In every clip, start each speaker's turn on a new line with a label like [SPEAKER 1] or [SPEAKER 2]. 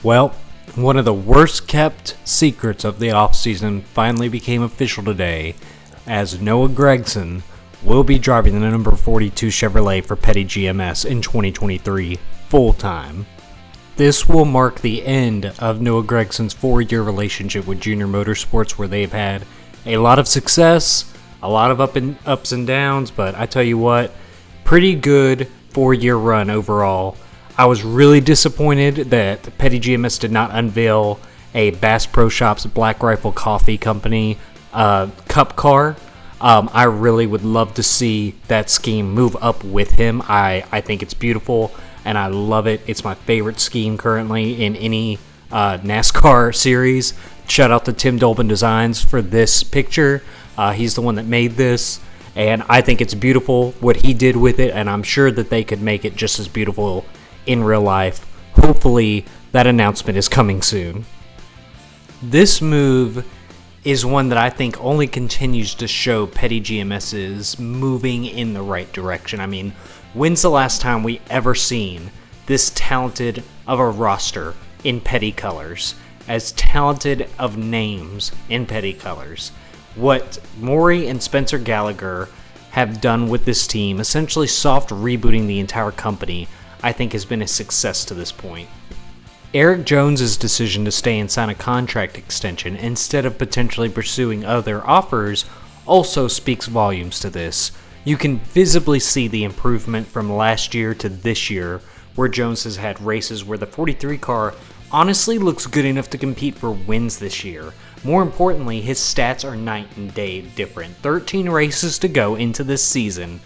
[SPEAKER 1] Well, one of the worst kept secrets of the offseason finally became official today, as Noah Gregson will be driving the number 42 Chevrolet for Petty GMS in 2023 full-time. This will mark the end of Noah Gregson's 4-year relationship with Junior Motorsports, where they've had a lot of success, a lot of ups and downs, but I tell you what, pretty good 4-year run overall. I was really disappointed that Petty GMS did not unveil a Bass Pro Shops Black Rifle Coffee Company cup car. I really would love to see that scheme move up with him. I think it's beautiful, and I love it. It's my favorite scheme currently in any NASCAR series. Shout out to Dolbin Designs for this picture. He's the one that made this, and I think it's beautiful what he did with it, and I'm sure that they could make it just as beautiful in real life. Hopefully that announcement is coming soon. This move is one that I think only continues to show Petty GMS is moving in the right direction. I mean, when's the last time we ever seen this talented of a roster in Petty colors? As talented of names in Petty colors. What Maury and Spencer Gallagher have done with this team, essentially soft rebooting the entire company, I think has been a success to this point. Eric Jones's decision to stay and sign a contract extension instead of potentially pursuing other offers also speaks volumes to this. You can visibly see the improvement from last year to this year, where Jones has had races where the 43 car honestly looks good enough to compete for wins this year. More importantly, his stats are night and day different. 13 races to go into this season,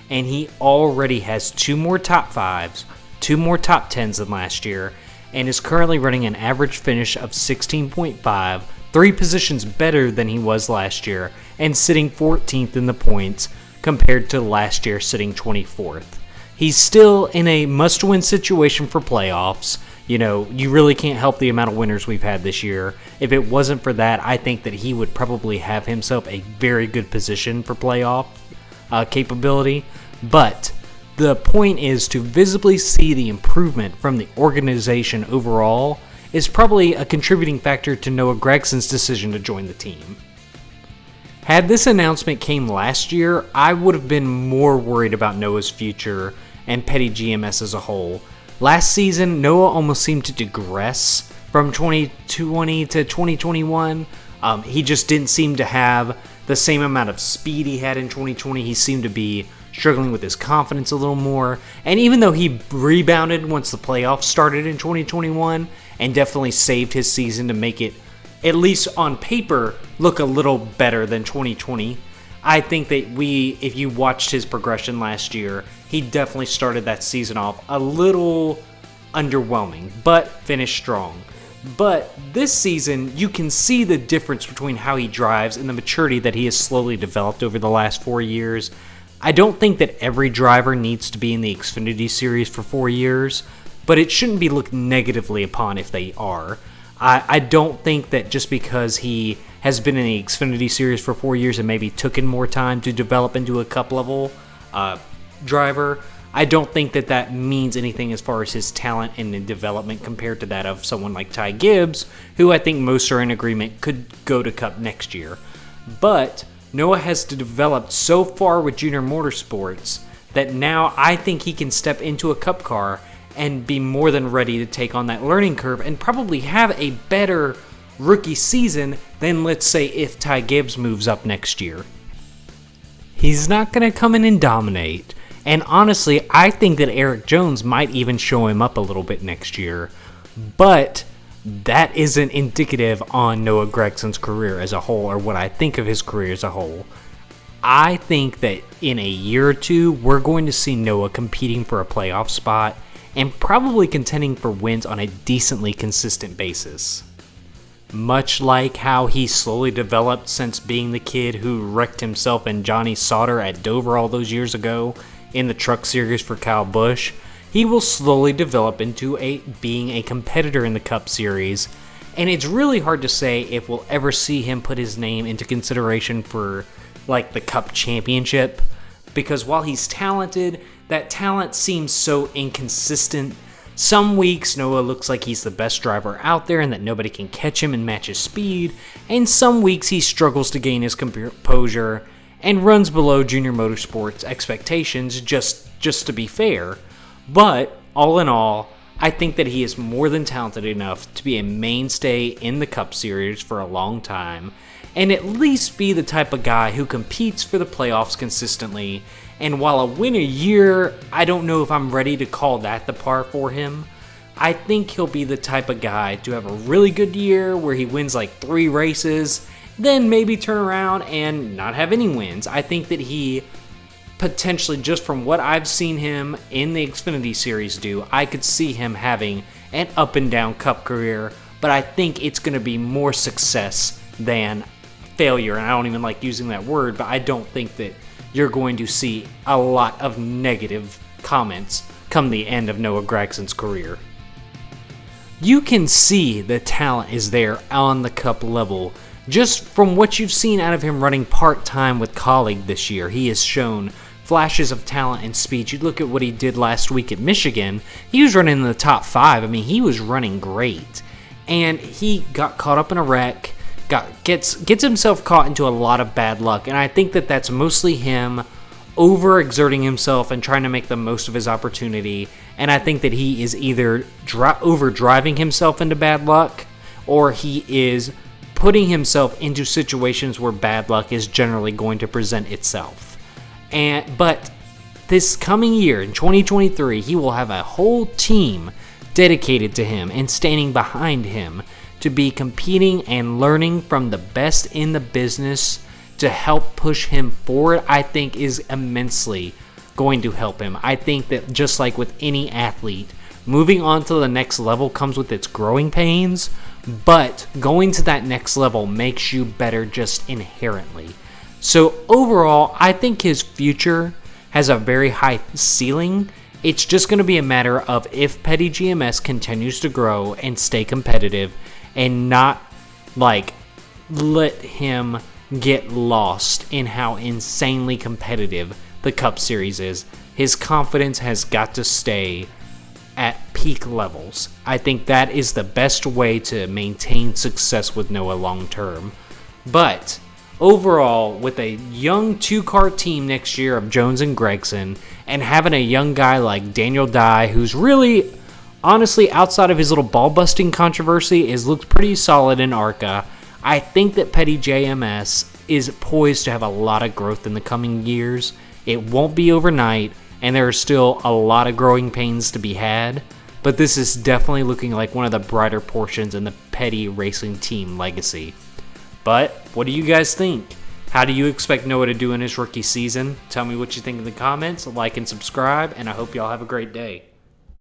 [SPEAKER 1] and he already has 2 more top 5s, 2 more top 10s than last year, and is currently running an average finish of 16.5, 3 positions better than he was last year, and sitting 14th in the points compared to last year sitting 24th. He's still in a must-win situation for playoffs. You know, you really can't help the amount of winners we've had this year. If it wasn't for that, I think that he would probably have himself a very good position for playoff capability. But the point is to visibly see the improvement from the organization overall is probably a contributing factor to Noah Gregson's decision to join the team. Had this announcement came last year, I would have been more worried about Noah's future and Petty GMS as a whole. Last season, Noah almost seemed to digress from 2020 to 2021. He just didn't seem to have the same amount of speed he had in 2020. He seemed to be struggling with his confidence a little more. And even though he rebounded once the playoffs started in 2021 and definitely saved his season to make it, at least on paper, look a little better than 2020, I think that if you watched his progression last year, he definitely started that season off a little underwhelming, but finished strong. But this season, you can see the difference between how he drives and the maturity that he has slowly developed over the last 4 years. I don't think that every driver needs to be in the Xfinity Series for 4 years, but it shouldn't be looked negatively upon if they are. I don't think that just because he has been in the Xfinity Series for 4 years and maybe took in more time to develop into a cup level driver, I don't think that that means anything as far as his talent and development compared to that of someone like Ty Gibbs, who I think most are in agreement could go to cup next year. But Noah has developed so far with Junior Motorsports that now I think he can step into a cup car and be more than ready to take on that learning curve and probably have a better rookie season than, let's say, if Ty Gibbs moves up next year. He's not going to come in and dominate, and honestly, I think that Eric Jones might even show him up a little bit next year, but that isn't indicative on Noah Gregson's career as a whole, or what I think of his career as a whole. I think that in a year or two, we're going to see Noah competing for a playoff spot and probably contending for wins on a decently consistent basis. Much like how he slowly developed since being the kid who wrecked himself and Johnny Sauter at Dover all those years ago in the truck series for Kyle Busch, he will slowly develop into being a competitor in the Cup Series, and it's really hard to say if we'll ever see him put his name into consideration for like the Cup Championship, because while he's talented, that talent seems so inconsistent, Some weeks, Noah looks like he's the best driver out there and that nobody can catch him and match his speed, and some weeks he struggles to gain his composure and runs below Junior Motorsports expectations just to be fair. But all in all, I think that he is more than talented enough to be a mainstay in the Cup Series for a long time, and at least be the type of guy who competes for the playoffs consistently. And while a win a year, I don't know if I'm ready to call that the par for him. I think he'll be the type of guy to have a really good year where he wins like 3 races, then maybe turn around and not have any wins. I think that he potentially, just from what I've seen him in the Xfinity Series do, I could see him having an up and down Cup career, but I think it's going to be more success than failure. And I don't even like using that word, but I don't think that you're going to see a lot of negative comments come the end of Noah Gragson's career. You can see the talent is there on the Cup level. Just from what you've seen out of him running part-time with Colleague this year, he has shown flashes of talent and speed. You look at what he did last week at Michigan, he was running in the top 5. I mean, he was running great. And he got caught up in a wreck, gets himself caught into a lot of bad luck, and I think that that's mostly him overexerting himself and trying to make the most of his opportunity. And I think that he is either overdriving himself into bad luck, or he is putting himself into situations where bad luck is generally going to present itself. But this coming year, in 2023, he will have a whole team dedicated to him and standing behind him to be competing and learning from the best in the business to help push him forward. I think is immensely going to help him. I think that just like with any athlete, moving on to the next level comes with its growing pains, but going to that next level makes you better just inherently. So overall, I think his future has a very high ceiling. It's just going to be a matter of if Petty GMS continues to grow and stay competitive and not like let him get lost in how insanely competitive the Cup Series is. His confidence has got to stay at peak levels. I think that is the best way to maintain success with Noah long term. But overall, with a young 2-car team next year of Jones and Gregson, and having a young guy like Daniel Dye, who's really, honestly, outside of his little ball-busting controversy, is looked pretty solid in ARCA, I think that Petty JMS is poised to have a lot of growth in the coming years. It won't be overnight, and there are still a lot of growing pains to be had, but this is definitely looking like one of the brighter portions in the Petty Racing Team legacy. But what do you guys think? How do you expect Noah to do in his rookie season? Tell me what you think in the comments, like and subscribe, and I hope y'all have a great day.